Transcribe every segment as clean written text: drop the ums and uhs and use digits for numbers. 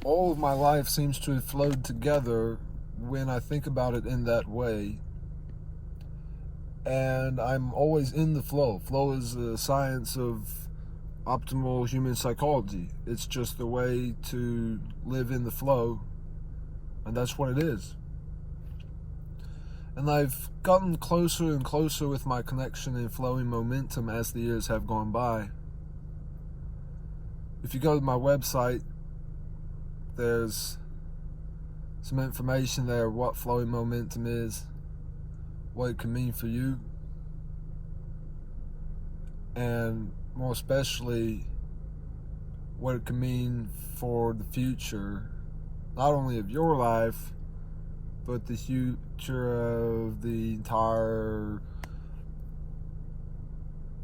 all of my life seems to have flowed together when I think about it in that way. And I'm always in the flow. Flow is the science of optimal human psychology. It's just the way to live in the flow, and that's what it is. And I've gotten closer and closer with my connection and flowing momentum as the years have gone by. If you go to my website, there's some information there, what flowing momentum is, what it can mean for you, and more especially what it can mean for the future, not only of your life, but the future of the entire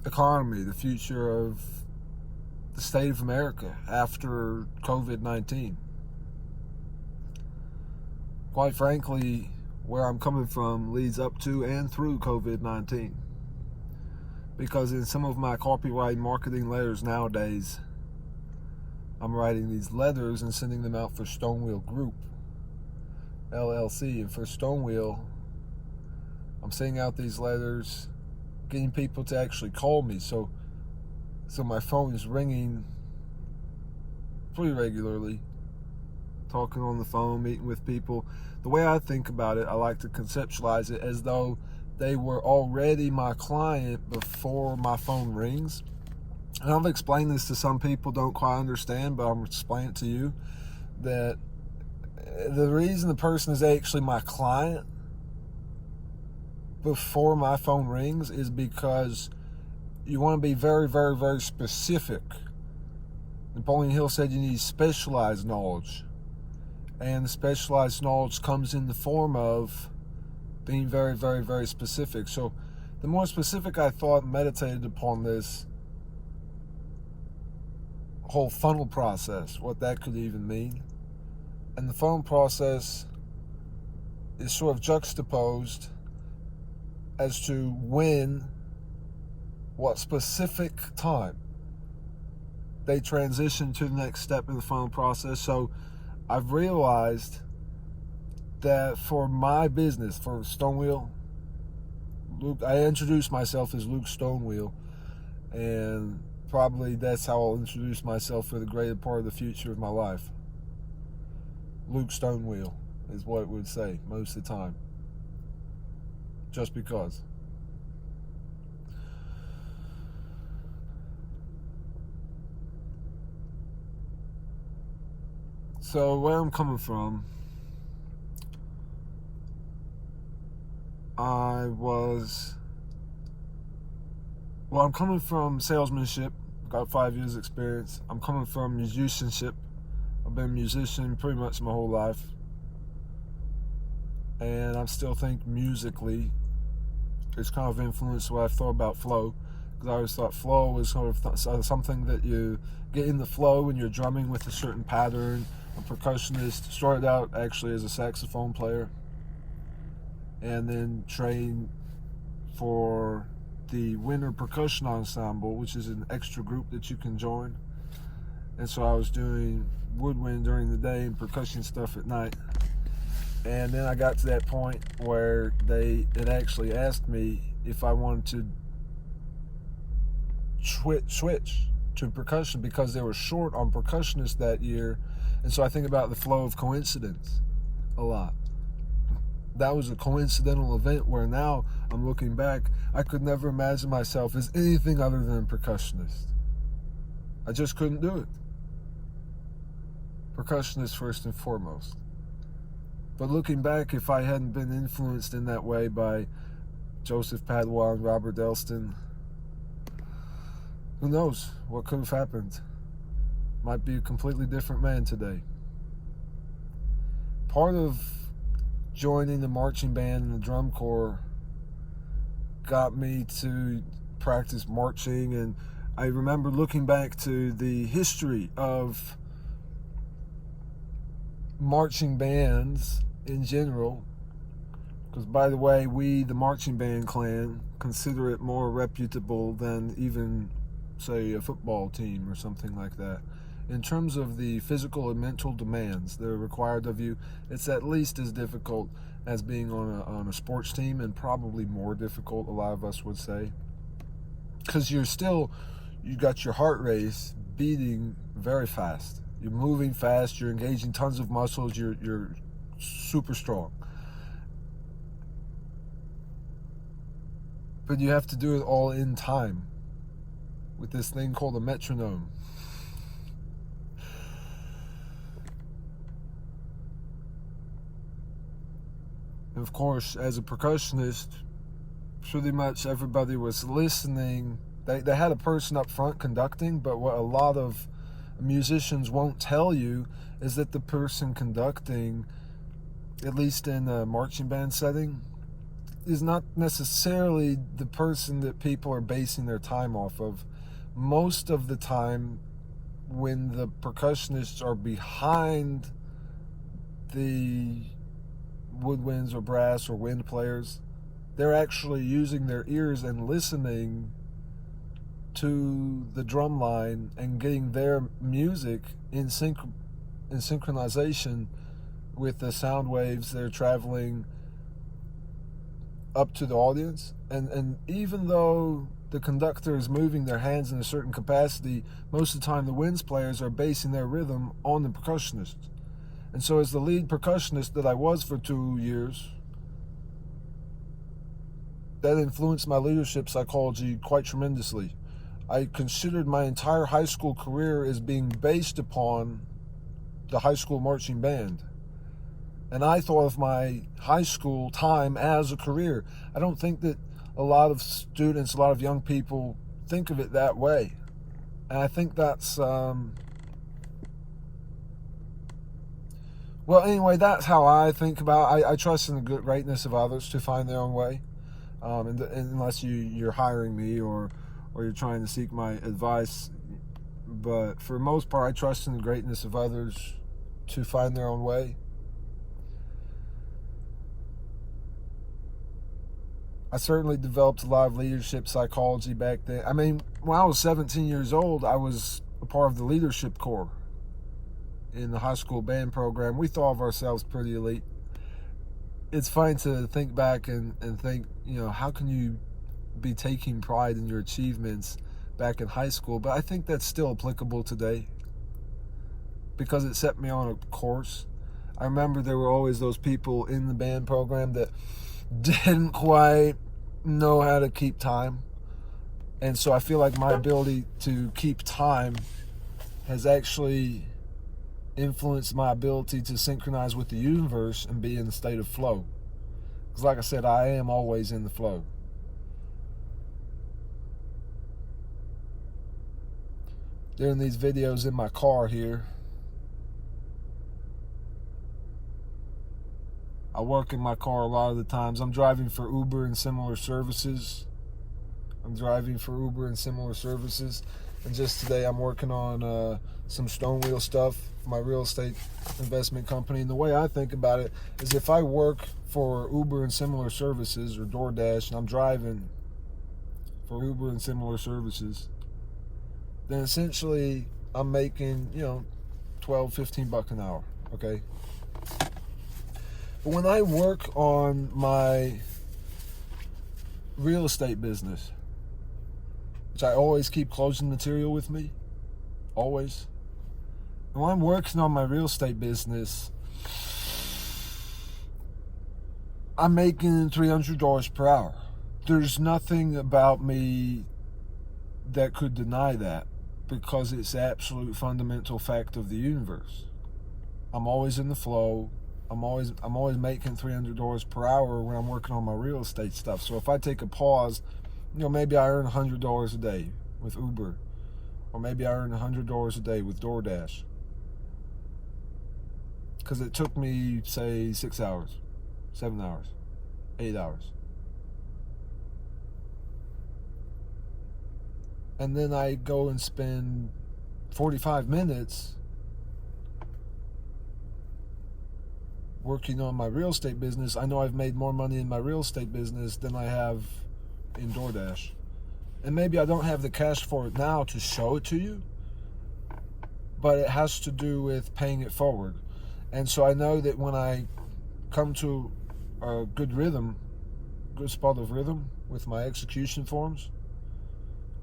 economy, the future of the state of America after COVID-19. Quite frankly, where I'm coming from leads up to and through COVID-19. Because in some of my copyright marketing letters nowadays, I'm writing these letters and sending them out for Stonewheel Group, LLC. And for Stonewheel, I'm sending out these letters, getting people to actually call me. So my phone is ringing pretty regularly, talking on the phone, meeting with people. The way I think about it, I like to conceptualize it as though they were already my client before my phone rings. And I've explained this to some people, don't quite understand, but I'm explaining it to you, that the reason the person is actually my client before my phone rings is because you want to be very, very, very specific. Napoleon Hill said you need specialized knowledge. And the specialized knowledge comes in the form of being very, very, very specific. So the more specific I thought and meditated upon this whole funnel process, what that could even mean. And the funnel process is sort of juxtaposed as to when, what specific time they transition to the next step in the funnel process. So I've realized that for my business, for Stonewheel, Luke, I introduced myself as Luke Stonewheel, and probably that's how I'll introduce myself for the greater part of the future of my life. Luke Stonewheel is what it would say most of the time, just because. So where I'm coming from, I'm coming from salesmanship, got 5 years experience. I'm coming from musicianship. I've been a musician pretty much my whole life. And I still think musically, it's kind of influenced what I've thought about flow. Because I always thought flow was sort of something that you get in the flow when you're drumming with a certain pattern. A percussionist, started out actually as a saxophone player, and then trained for the Winter Percussion Ensemble, which is an extra group that you can join. And so I was doing woodwind during the day and percussion stuff at night. And then I got to that point where they had actually asked me if I wanted to switch to percussion because they were short on percussionists that year. And so I think about the flow of coincidence a lot. That was a coincidental event where now I'm looking back, I could never imagine myself as anything other than a percussionist. I just couldn't do it. Percussionist first and foremost. But looking back, if I hadn't been influenced in that way by Joseph Padua and Robert Elston, who knows what could have happened. Might be a completely different man today. Part of joining the marching band and the drum corps got me to practice marching, and I remember looking back to the history of marching bands in general, because by the way, we, the marching band clan, consider it more reputable than even, say, a football team or something like that. in terms of the physical and mental demands that are required of you, it's at least as difficult as being on a sports team, and probably more difficult, a lot of us would say, because you got your heart rate beating very fast. You're moving fast. You're engaging tons of muscles. You're super strong. But you have to do it all in time with this thing called a metronome. And of course, as a percussionist, pretty much everybody was listening. They had a person up front conducting, but what a lot of musicians won't tell you is that the person conducting, at least in a marching band setting, is not necessarily the person that people are basing their time off of. Most of the time, when the percussionists are behind the woodwinds or brass or wind players, they're actually using their ears and listening to the drum line and getting their music in synchronization with the sound waves that are traveling up to the audience. And even though the conductor is moving their hands in a certain capacity, most of the time the winds players are basing their rhythm on the percussionist. And so as the lead percussionist that I was for 2 years, that influenced my leadership psychology quite tremendously. I considered my entire high school career as being based upon the high school marching band. And I thought of my high school time as a career. I don't think that a lot of students, a lot of young people think of it that way. And I think that's, well, anyway, that's how I think about it. I trust in the greatness of others to find their own way. Unless you're hiring me or you're trying to seek my advice. But for the most part, I trust in the greatness of others to find their own way. I certainly developed a lot of leadership psychology back then. I mean, when I was 17 years old, I was a part of the leadership corps in the high school band program. We thought of ourselves pretty elite. It's funny to think back and think, how can you be taking pride in your achievements back in high school? But I think that's still applicable today because it set me on a course. I remember there were always those people in the band program that didn't quite know how to keep time. And so I feel like my ability to keep time has actually influenced my ability to synchronize with the universe and be in a state of flow. Because like I said, I am always in the flow. Doing these videos in my car here. I work in my car a lot of the times. I'm driving for Uber and similar services. And just today I'm working on some stone wheel stuff for my real estate investment company. And the way I think about it is if I work for Uber and similar services or DoorDash and I'm driving for Uber and similar services, then essentially I'm making, $12-15 an hour, okay? But when I work on my real estate business, which I always keep closing material with me, always. And when I'm working on my real estate business, I'm making $300 per hour. There's nothing about me that could deny that because it's the absolute fundamental fact of the universe. I'm always in the flow. I'm always making $300 per hour when I'm working on my real estate stuff. So if I take a pause, maybe I earn $100 a day with Uber, or maybe I earn $100 a day with DoorDash, because it took me, say, 6 hours, 7 hours, 8 hours. And then I go and spend 45 minutes working on my real estate business. I know I've made more money in my real estate business than I have in DoorDash. And maybe I don't have the cash for it now to show it to you, but it has to do with paying it forward. And so I know that when I come to a good spot of rhythm with my execution forms,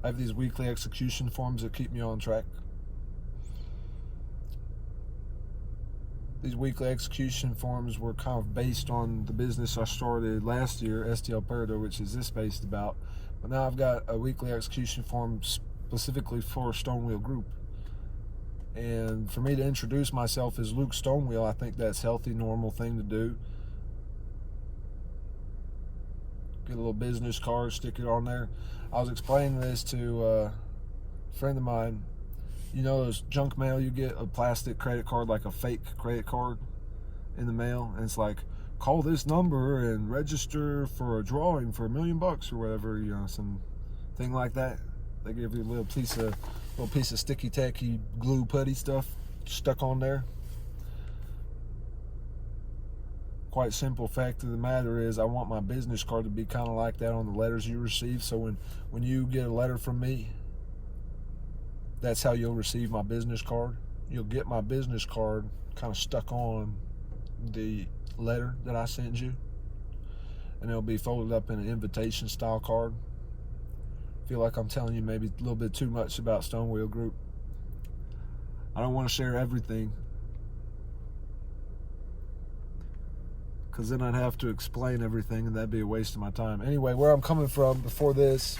I have these weekly execution forms that keep me on track. These weekly execution forms were kind of based on the business I started last year, STL Perdo, which is this based about. But now I've got a weekly execution form specifically for Stonewheel Group. And for me to introduce myself as Luke Stonewheel, I think that's a healthy, normal thing to do. Get a little business card, stick it on there. I was explaining this to a friend of mine. You know those junk mail you get, a plastic credit card, like a fake credit card in the mail, and it's like, call this number and register for a drawing for $1 million or whatever, some thing like that. They give you a little piece of sticky tacky glue putty stuff stuck on there. Quite simple fact of the matter is, I want my business card to be kind of like that on the letters you receive. So when you get a letter from me, that's how you'll receive my business card. You'll get my business card kind of stuck on the letter that I send you, and it'll be folded up in an invitation style card. I feel like I'm telling you maybe a little bit too much about Stonewheel Group. I don't want to share everything, because then I'd have to explain everything, and that'd be a waste of my time. Anyway, where I'm coming from, before this,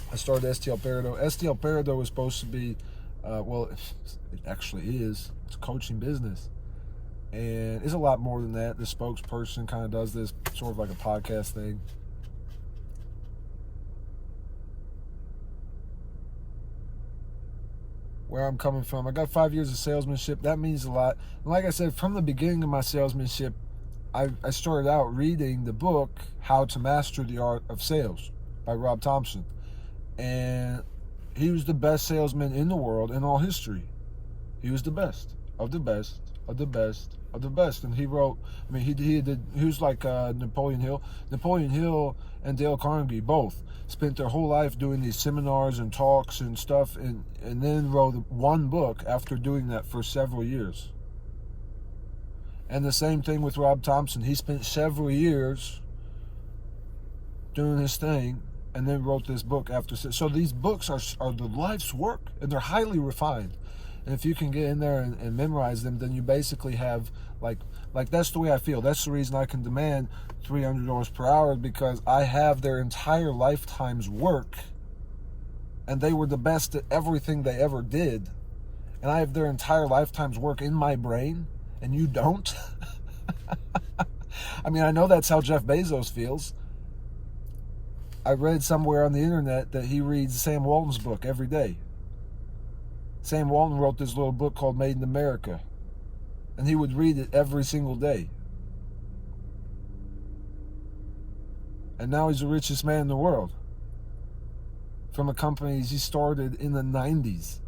I started STL Perdo. STL Perdo is supposed to be, it actually is. It's a coaching business. And it's a lot more than that. The spokesperson kind of does this sort of like a podcast thing. Where I'm coming from, I got 5 years of salesmanship. That means a lot. And like I said, from the beginning of my salesmanship, I started out reading the book, How to Master the Art of Sales by Rob Thompson. And he was the best salesman in the world in all history. He was the best of the best of the best of the best. And he wrote, he was like Napoleon Hill. Napoleon Hill and Dale Carnegie both spent their whole life doing these seminars and talks and stuff, and then wrote one book after doing that for several years. And the same thing with Rob Thompson. He spent several years doing his thing, and then wrote this book after. So these books are the life's work, and they're highly refined. And if you can get in there and memorize them, then you basically have, like that's the way I feel. That's the reason I can demand $300 per hour, because I have their entire lifetime's work, and they were the best at everything they ever did. And I have their entire lifetime's work in my brain, and you don't. I mean, I know that's how Jeff Bezos feels. I read somewhere on the internet that he reads Sam Walton's book every day. Sam Walton wrote this little book called Made in America, and he would read it every single day. And now he's the richest man in the world, from a company he started in the 90s.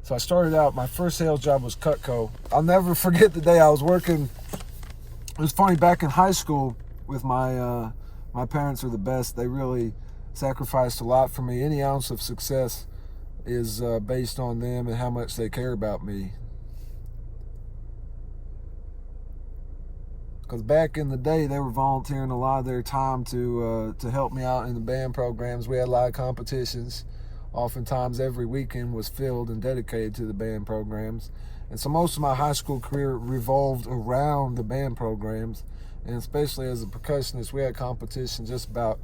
So I started out, my first sales job was Cutco. I'll never forget the day I was working. It was funny, back in high school with my parents are the best. They really sacrificed a lot for me. Any ounce of success is based on them and how much they care about me. Because back in the day, they were volunteering a lot of their time to help me out in the band programs. We had a lot of competitions. Oftentimes every weekend was filled and dedicated to the band programs. And so most of my high school career revolved around the band programs. And especially as a percussionist, we had competition just about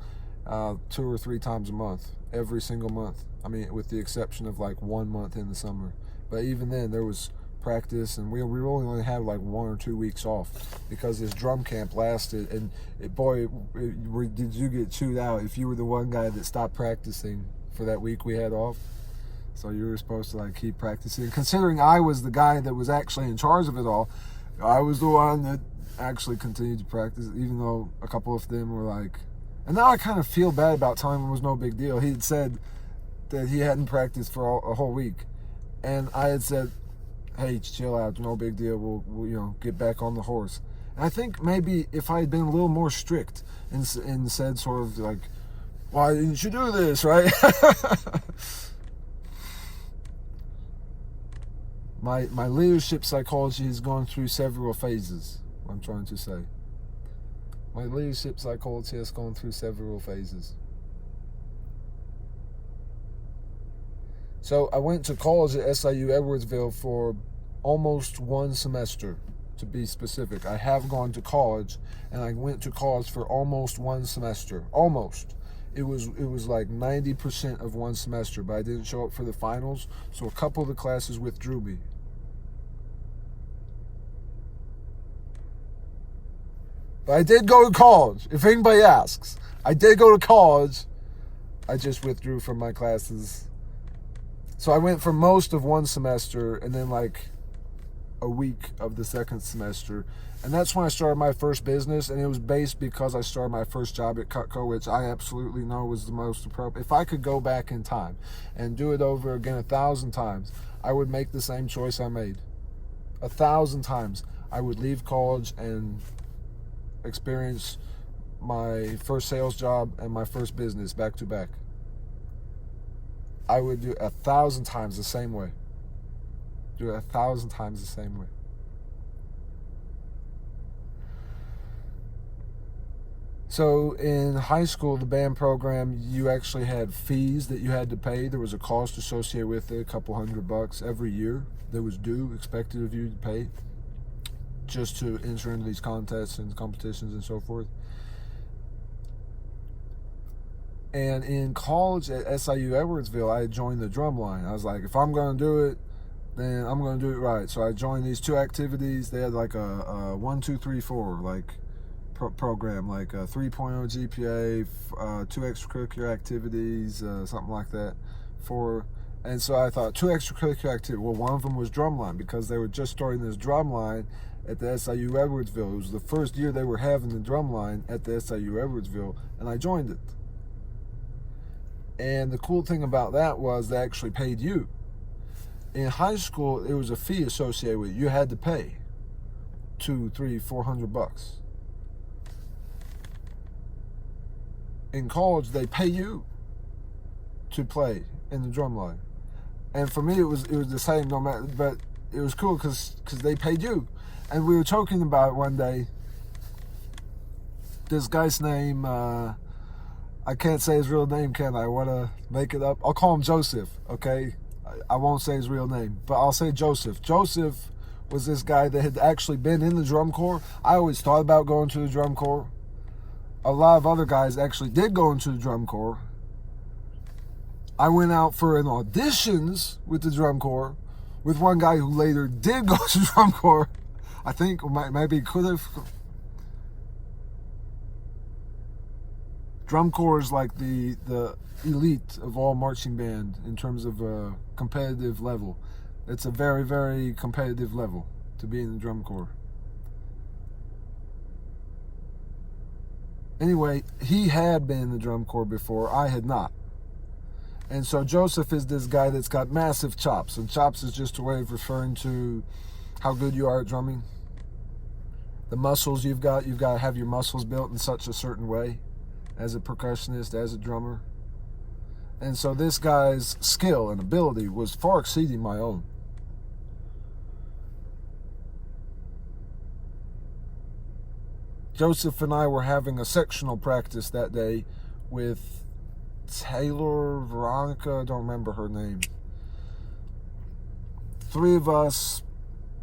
2 or 3 times a month, every single month. I mean, with the exception of like 1 month in the summer. But even then, there was practice, and we only had like 1 or 2 weeks off, because this drum camp lasted. And did you get chewed out if you were the one guy that stopped practicing for that week we had off. So you were supposed to like keep practicing. Considering I was the guy that was actually in charge of it all, I was the one that actually continued to practice, even though a couple of them were like, and now I kind of feel bad about telling him it was no big deal. He had said that he hadn't practiced for a whole week, and I had said, hey, chill out, no big deal, we'll get back on the horse. And I think maybe if I had been a little more strict and said sort of like, Why didn't you do this, right? My leadership psychology has gone through several phases. What I'm trying to say. My leadership psychology has gone through several phases. So I went to college at SIU Edwardsville for almost one semester, to be specific. I have gone to college, and I went to college for almost one semester. Almost. It was like 90% of one semester, but I didn't show up for the finals, so a couple of the classes withdrew me. But I did go to college. If anybody asks, I did go to college. I just withdrew from my classes. So I went for most of one semester and then like a week of the second semester. And that's when I started my first business. And it was based because I started my first job at Cutco, which I absolutely know was the most appropriate. If I could go back in time and do it over again 1,000 times, I would make the same choice I made. 1,000 times. I would leave college and experience my first sales job and my first business back to back. I would do 1,000 times the same way. Do it 1,000 times the same way. So in high school, the band program, you actually had fees that you had to pay. There was a cost associated with it, a couple $100 every year that was due, expected of you to pay, just to enter into these contests and competitions and so forth. And in college at SIU Edwardsville, I had joined the drum line. I was like, if I'm going to do it, then I'm going to do it right. So I joined these two activities. They had like a 1, 2, 3, 4 like program, like a 3.0 GPA, 2 extracurricular activities, something like that. And so I thought 2 extracurricular activities. Well, one of them was drumline because they were just starting this drum line at the SIU Edwardsville. It was the first year they were having the drum line at the SIU Edwardsville, and I joined it. And the cool thing about that was they actually paid you. In high school, it was a fee associated with it. You had to pay $200, $300, $400. In college, they pay you to play in the drum line. And for me, it was the same, no matter. But it was cool because they paid you. And we were talking about it one day. This guy's name, I can't say his real name, can I? I want to make it up. I'll call him Joseph, okay? I won't say his real name, but I'll say Joseph. Joseph was this guy that had actually been in the drum corps. I always thought about going to the drum corps. A lot of other guys actually did go into the drum corps. I went out for an auditions with the drum corps with one guy who later did go to the drum corps. I think, or maybe could have. Drum corps is like the elite of all marching band in terms of competitive level. It's a very, very competitive level to be in the drum corps. Anyway, he had been in the drum corps before. I had not. And so Joseph is this guy that's got massive chops. And chops is just a way of referring to how good you are at drumming. The muscles you've got to have your muscles built in such a certain way as a percussionist, as a drummer. And so this guy's skill and ability was far exceeding my own. Joseph and I were having a sectional practice that day with Taylor, Veronica, I don't remember her name. 3 of us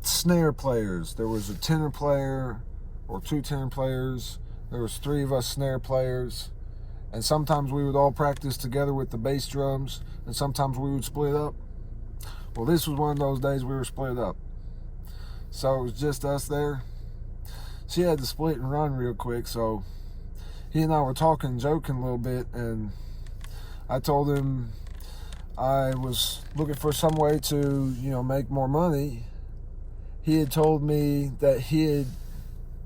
snare players. There was a tenor player or 2 tenor players. There was 3 of us snare players. And sometimes we would all practice together with the bass drums, and sometimes we would split up. Well, this was one of those days we were split up. So it was just us there. She had to split and run real quick, so he and I were talking, joking a little bit, and I told him I was looking for some way to, make more money. He had told me that he had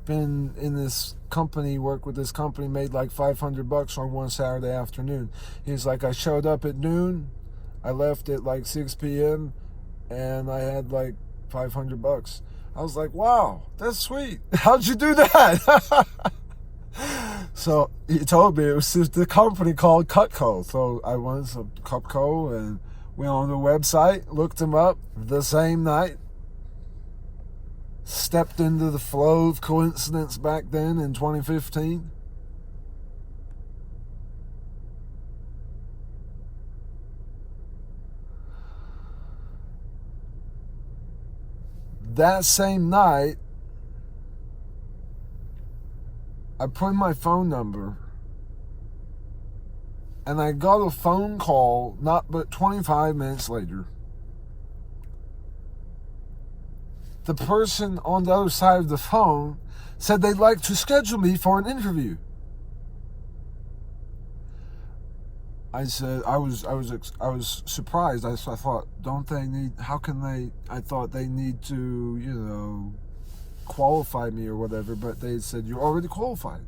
been in this company, worked with this company, made like $500 on one Saturday afternoon. He was like, I showed up at noon, I left at like 6 p.m., and I had like $500. I was like, wow, that's sweet. How'd you do that? So he told me it was just the company called Cutco. So I went to Cutco and went on the website, looked them up the same night, stepped into the flow of coincidence back then in 2015. That same night, I put in my phone number and I got a phone call not but 25 minutes later. The person on the other side of the phone said they'd like to schedule me for an interview. I said I was surprised. I thought, don't they need? How can they? I thought they need to, qualify me or whatever. But they said you're already qualified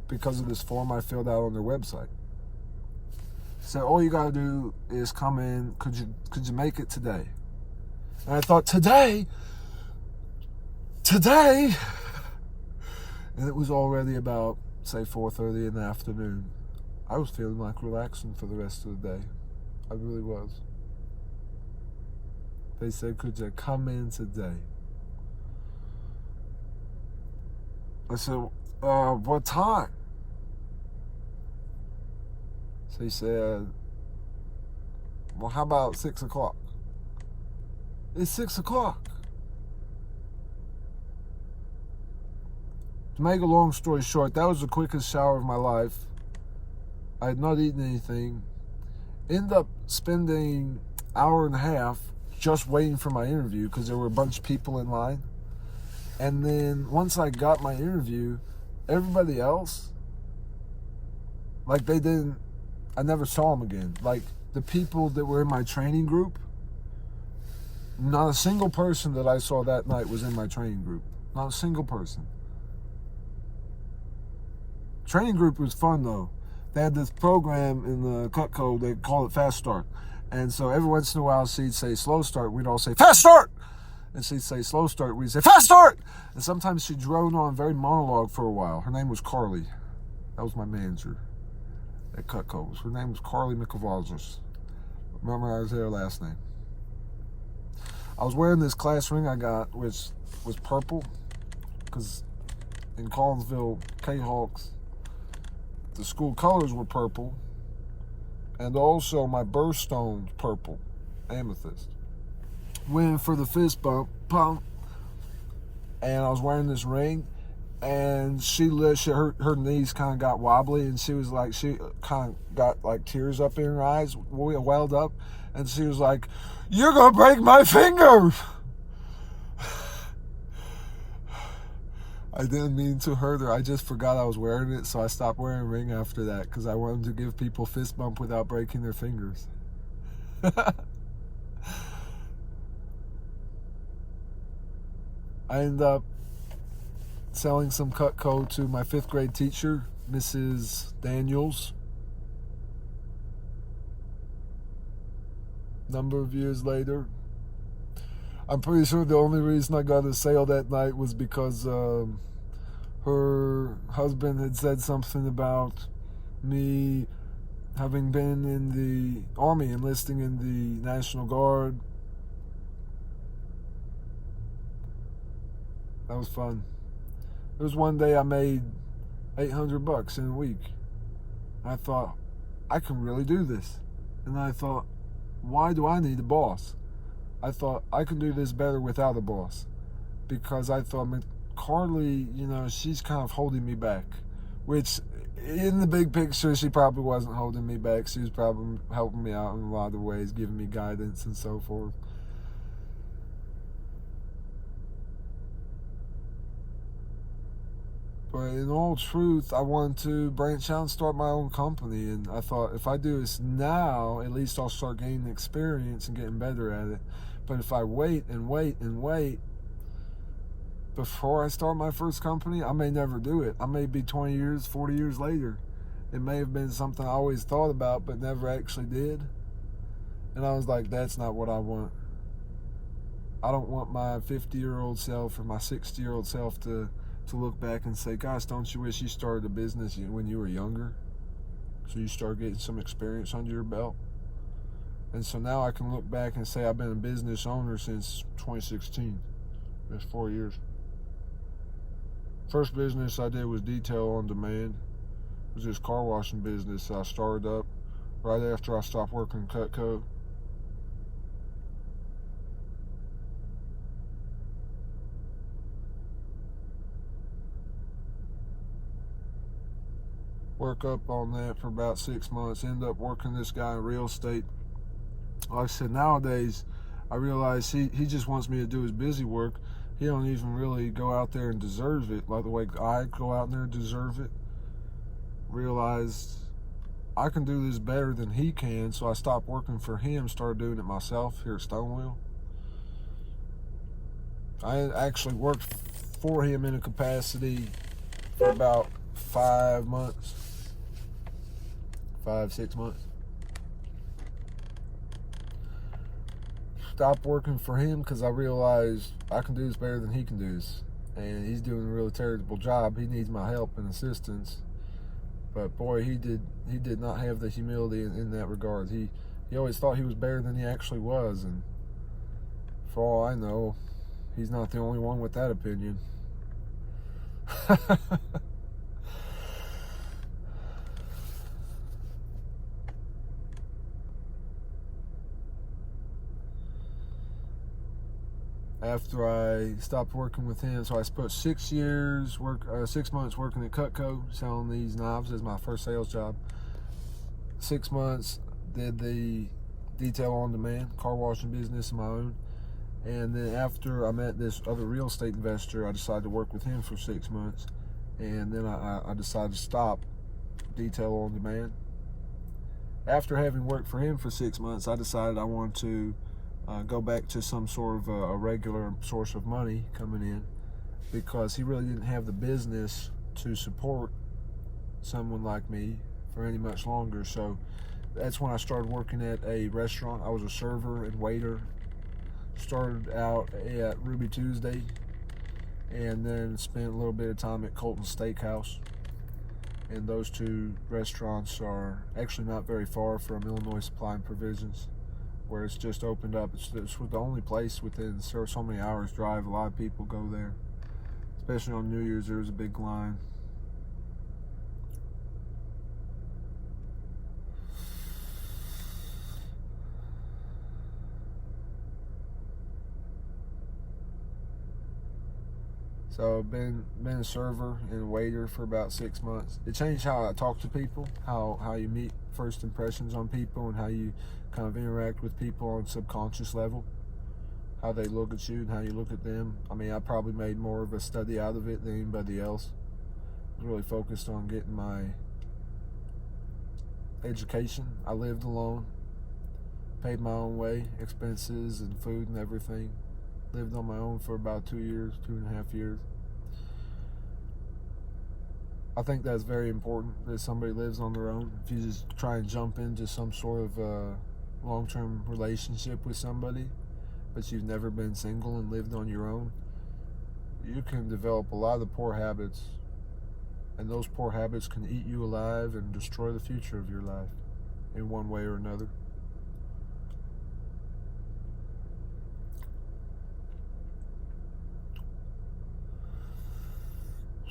because of this form I filled out on their website. So all you gotta do is come in. Could you make it today? And I thought today, and it was already about, say, 4:30 in the afternoon. I was feeling like relaxing for the rest of the day. I really was. They said, could you come in today? I said, what time? So he said, well, how about 6 o'clock? It's 6 o'clock. To make a long story short, that was the quickest shower of my life. I had not eaten anything. Ended up spending an hour and a half just waiting for my interview because there were a bunch of people in line. And then once I got my interview, everybody else, I never saw them again. Like the people that were in my training group, not a single person that I saw that night was in my training group. Not a single person. Training group was fun though. They had this program in the Cutco, they call it Fast Start. And so every once in a while she'd say slow start, we'd all say fast start! And she'd say slow start, we'd say fast start! And sometimes she'd drone on very monologue for a while. Her name was Carly. That was my manager at Cutco. Her name was Carly McAvazos. Memorize her last name. I was wearing this class ring I got, which was purple, because in Collinsville, K-Hawks, the school colors were purple, and also my birthstone's purple, amethyst. Went for the fist bump, and I was wearing this ring, and her knees kind of got wobbly, and she kind of got like tears up in her eyes, welled up, and she was like, "You're gonna break my finger!" I didn't mean to hurt her. I just forgot I was wearing it, so I stopped wearing a ring after that because I wanted to give people fist bump without breaking their fingers. I ended up selling some Cutco to my 5th grade teacher, Mrs. Daniels. Number of years later. I'm pretty sure the only reason I got a sale that night was because her husband had said something about me having been in the Army, enlisting in the National Guard. That was fun. There was one day I made $800 in a week. I thought, I can really do this. And I thought, why do I need a boss? I thought I can do this better without a boss, because I thought Carly, she's kind of holding me back, which in the big picture, she probably wasn't holding me back. She was probably helping me out in a lot of ways, giving me guidance and so forth. But in all truth, I wanted to branch out and start my own company. And I thought, if I do this now, at least I'll start gaining experience and getting better at it. But if I wait and wait and wait before I start my first company, I may never do it. I may be 20 years, 40 years later. It may have been something I always thought about but never actually did. And I was like, that's not what I want. I don't want my 50-year-old self or my 60-year-old self to to look back and say, gosh, don't you wish you started a business when you were younger? So you start getting some experience under your belt. And so now I can look back and say I've been a business owner since 2016. That's 4 years. First business I did was detail on demand. It was this car washing business I started up right after I stopped working in Cutco. Work up on that for about 6 months. End up working this guy in real estate. Like I said, nowadays I realize he just wants me to do his busy work. He don't even really go out there and deserve it like the way I go out there and deserve it. Realized I can do this better than he can, so I stopped working for him, started doing it myself here at Stonewall. I actually worked for him in a capacity for about 5 months, 5-6 months. Stopped working for him because I realized I can do this better than he can do this, and he's doing a really terrible job. He needs my help and assistance, but boy, he did not have the humility in that regard. He always thought he was better than he actually was, and for all I know, he's not the only one with that opinion. After I stopped working with him, so I spent 6 months working at Cutco, selling these knives as my first sales job. 6 months did the detail on demand car washing business of my own, and then after I met this other real estate investor, I decided to work with him for 6 months, and then I decided to stop detail on demand. After having worked for him for 6 months, I decided I wanted to go back to some sort of a regular source of money coming in, because he really didn't have the business to support someone like me for any much longer. So that's when I started working at a restaurant. I was a server and waiter. Started out at Ruby Tuesday, and then spent a little bit of time at Colton Steakhouse. And those two restaurants are actually not very far from Illinois Supply and Provisions, where it's just opened up. It's the only place within so many hours drive. A lot of people go there, especially on New Year's. There was a big line. So I've been a server and a waiter for about 6 months. It changed how I talk to people, how you meet first impressions on people, and how you kind of interact with people on a subconscious level, how they look at you and how you look at them. I mean, I probably made more of a study out of it than anybody else. I was really focused on getting my education. I lived alone, paid my own way, expenses and food and everything. Lived on my own for about 2 years, 2.5 years. I think that's very important, that somebody lives on their own. If you just try and jump into some sort of long-term relationship with somebody, but you've never been single and lived on your own, you can develop a lot of poor habits, and those poor habits can eat you alive and destroy the future of your life in one way or another.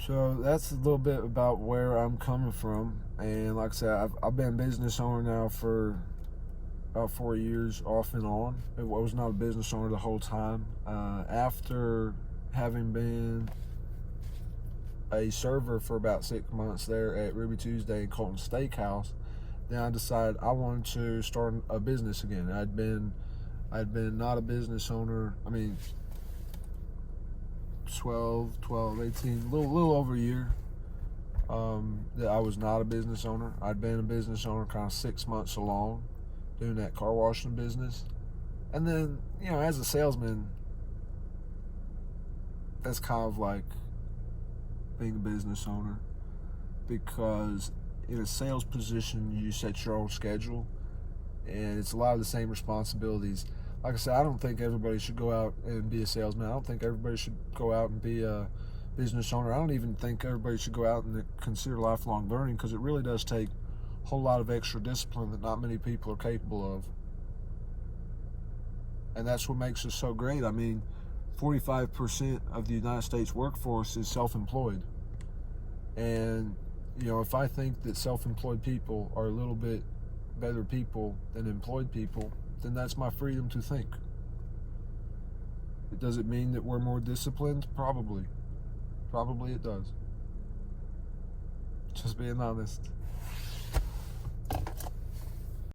So that's a little bit about where I'm coming from. And like I said, I've been a business owner now for about 4 years, off and on. I was not a business owner the whole time. After having been a server for about 6 months there at Ruby Tuesday and Colton Steakhouse, then I decided I wanted to start a business again. I'd been not a business owner. I mean, 18, a little over a year that I was not a business owner. I'd been a business owner kind of 6 months along, doing that car washing business. And then, as a salesman, that's kind of like being a business owner, because in a sales position, you set your own schedule, and it's a lot of the same responsibilities. Like I said, I don't think everybody should go out and be a salesman. I don't think everybody should go out and be a business owner. I don't even think everybody should go out and consider lifelong learning, because it really does take a whole lot of extra discipline that not many people are capable of. And that's what makes us so great. I mean, 45% of the United States workforce is self-employed. And, you know, if I think that self-employed people are a little bit better people than employed people, then that's my freedom to think. Does it mean that we're more disciplined? Probably. Probably it does. Just being honest.